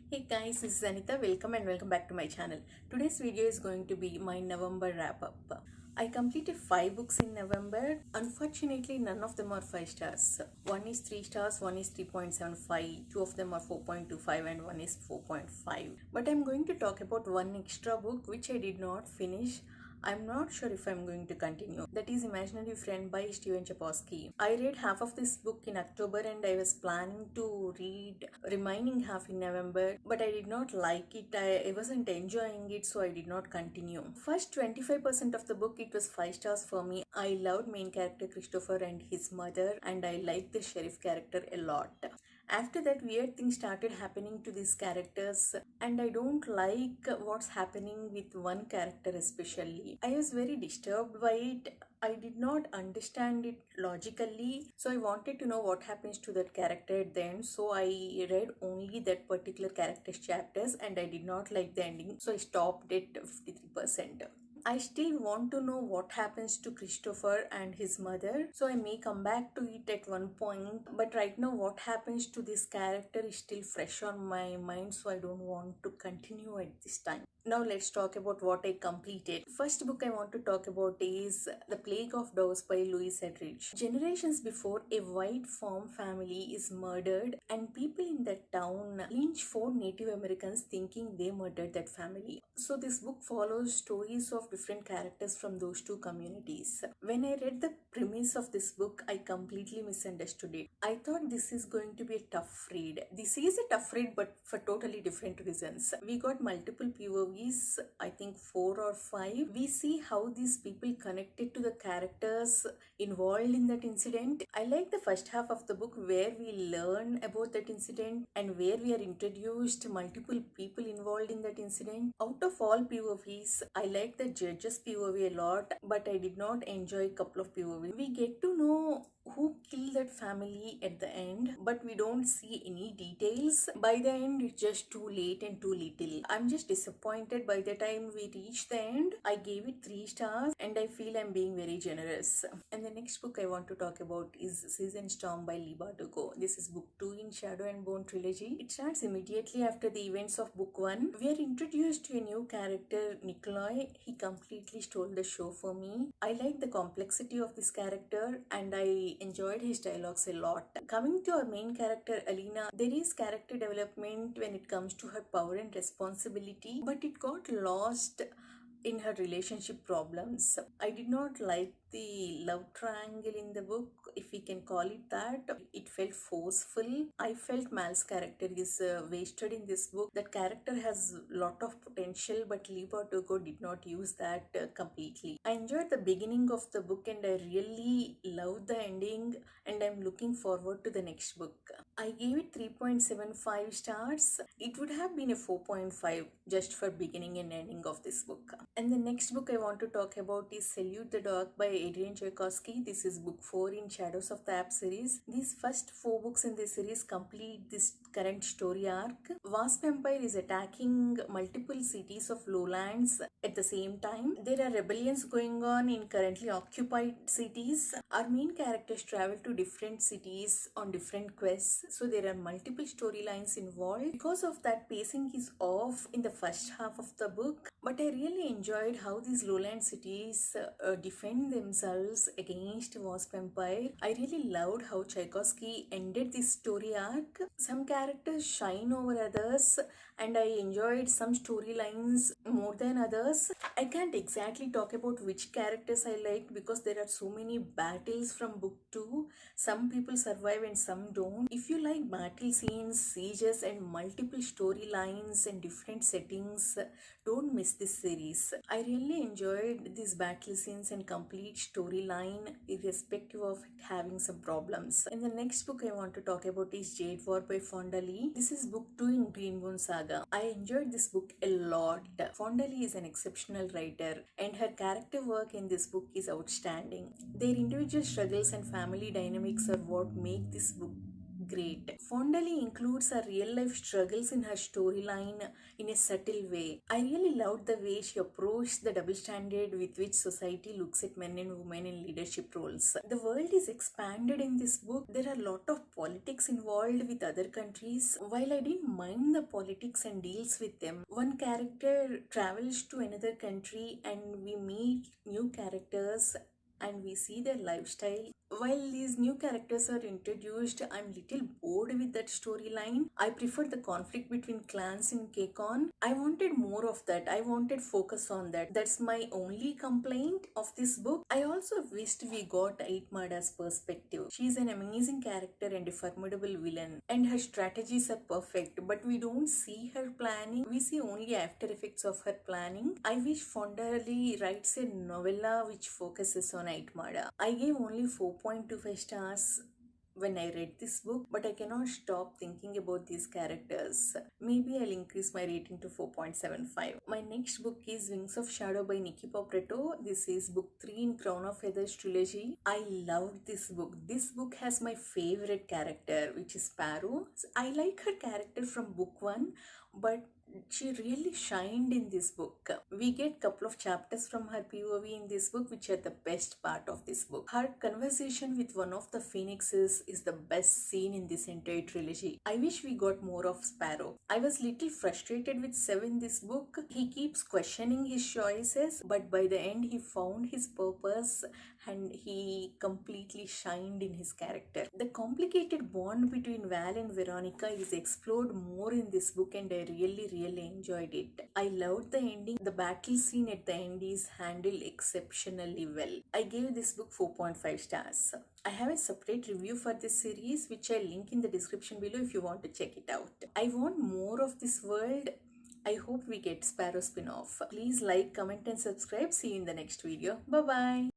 Hey guys, this is Anita. Welcome and welcome back to my channel. Today's video is going to be my November wrap up. I completed 5 books in November. Unfortunately, none of them are 5 stars. One is 3 stars, one is 3.75, two of them are 4.25, and one is 4.5. But I'm going to talk about one extra book which I did not finish. I'm not sure if I'm going to continue. That is Imaginary Friend by Steven Chbosky. I read half of this book in October and I was planning to read remaining half in November, but I did not like it. I wasn't enjoying it, so I did not continue. First 25% of the book, it was 5 stars for me. I loved main character Christopher and his mother, and I liked the sheriff character a lot. After that, weird things started happening to these characters, and I don't like what's happening with one character especially. I was very disturbed by it. I did not understand it logically, so I wanted to know what happens to that character at the end. So I read only that particular character's chapters, and I did not like the ending, so I stopped at 53%. I still want to know what happens to Christopher and his mother, so I may come back to it at one point. But right now, what happens to this character is still fresh on my mind, so I don't want to continue at this time. Now let's talk about what I completed. First book I want to talk about is The Plague of Doves by Louise Edridge. Generations before, a white farm family is murdered, and people in that town lynch 4 Native Americans thinking they murdered that family. So this book follows stories of different characters from those two communities. When I read the premise of this book, I completely misunderstood it. I thought this is going to be a tough read. This is a tough read, but for totally different reasons. We got multiple POVs, I think 4 or 5. We see how these people connected to the characters involved in that incident. I like the first half of the book where we learn about that incident and where we are introduced multiple people involved in that incident. Out of all POVs, I like the judge's POV a lot, but I did not enjoy a couple of POVs. We get to know who killed that family at the end, but we don't see any details. By the end, it's just too late and too little. I'm just disappointed. By the time we reach the end, I gave it 3 stars, and I feel I'm being very generous. And the next book I want to talk about is Season Storm by Lee Bardugo. This is book 2 in Shadow and Bone trilogy. It starts immediately after the events of book 1. We are introduced to a new character, Nikolai. He completely stole the show for me. I like the complexity of this character, and I enjoyed his dialogues a lot. Coming to our main character, Alina, there is character development when it comes to her power and responsibility, but it got lost in her relationship problems. I did not like the love triangle in the book, if we can call it that. It felt forceful. I felt Mal's character is wasted in this book. That character has a lot of potential, but Lee Bardugo did not use that completely. I enjoyed the beginning of the book, and I really loved the ending, and I'm looking forward to the next book. I gave it 3.75 stars. It would have been a 4.5 just for beginning and ending of this book. And the next book I want to talk about is Salute the Dog by Adrian Tchaikovsky. This is book 4 in Shadows of the App series. These first 4 books in this series complete this current story arc. Wasp Empire is attacking multiple cities of lowlands at the same time. There are rebellions going on in currently occupied cities. Our main characters travel to different cities on different quests, so there are multiple storylines involved. Because of that, pacing is off in the first half of the book, but I really enjoyed how these lowland cities defend themselves against Wasp Empire. I really loved how Tchaikovsky ended this story arc. Some characters shine over others, and I enjoyed some storylines more than others. I can't exactly talk about which characters I liked because there are so many battles from book 2. Some people survive and some don't. If you like battle scenes, sieges, and multiple storylines and different settings, don't miss this series. I really enjoyed these battle scenes and complete storyline irrespective of it having some problems. And the next book I want to talk about is Jade War by Fonda Lee. This is book 2 in Greenbone Saga. I enjoyed this book a lot. Fonda Lee is an exceptional writer, and her character work in this book is outstanding. Their individual struggles and family dynamics are what make this book great. Fondly includes her real life struggles in her storyline in a subtle way. I really loved the way she approached the double standard with which society looks at men and women in leadership roles. The world is expanded in this book. There are a lot of politics involved with other countries. While I didn't mind the politics and deals with them, one character travels to another country and we meet new characters and we see their lifestyle. While these new characters are introduced, I'm little bored with that storyline. I prefer the conflict between clans in Kekon. I wanted more of that. I wanted focus on that. That's my only complaint of this book. I also wished we got Aitmada's perspective. She's an amazing character and a formidable villain, and her strategies are perfect, but we don't see her planning. We see only after effects of her planning. I wish Fondarelli writes a novella which focuses on Aitmada. I gave only 4.25 stars when I read this book, but I cannot stop thinking about these characters. Maybe I'll increase my rating to 4.75. My next book is Wings of Shadow by Nikki Popretto. This is book 3 in Crown of Feathers trilogy. I loved this book. This book has my favorite character, which is Sparrow. I like her character from book 1, but she really shined in this book. We get couple of chapters from her POV in this book, which are the best part of this book. Her conversation with one of the phoenixes is the best scene in this entire trilogy. I wish we got more of Sparrow. I was little frustrated with Sev in this book. He keeps questioning his choices, but by the end he found his purpose and he completely shined in his character. The complicated bond between Val and Veronica is explored more in this book and I really enjoyed it. I loved the ending. The battle scene at the end is handled exceptionally well. I gave this book 4.5 stars. I have a separate review for this series which I'll link in the description below if you want to check it out. I want more of this world. I hope we get Sparrow spin-off. Please like, comment and subscribe. See you in the next video. Bye bye.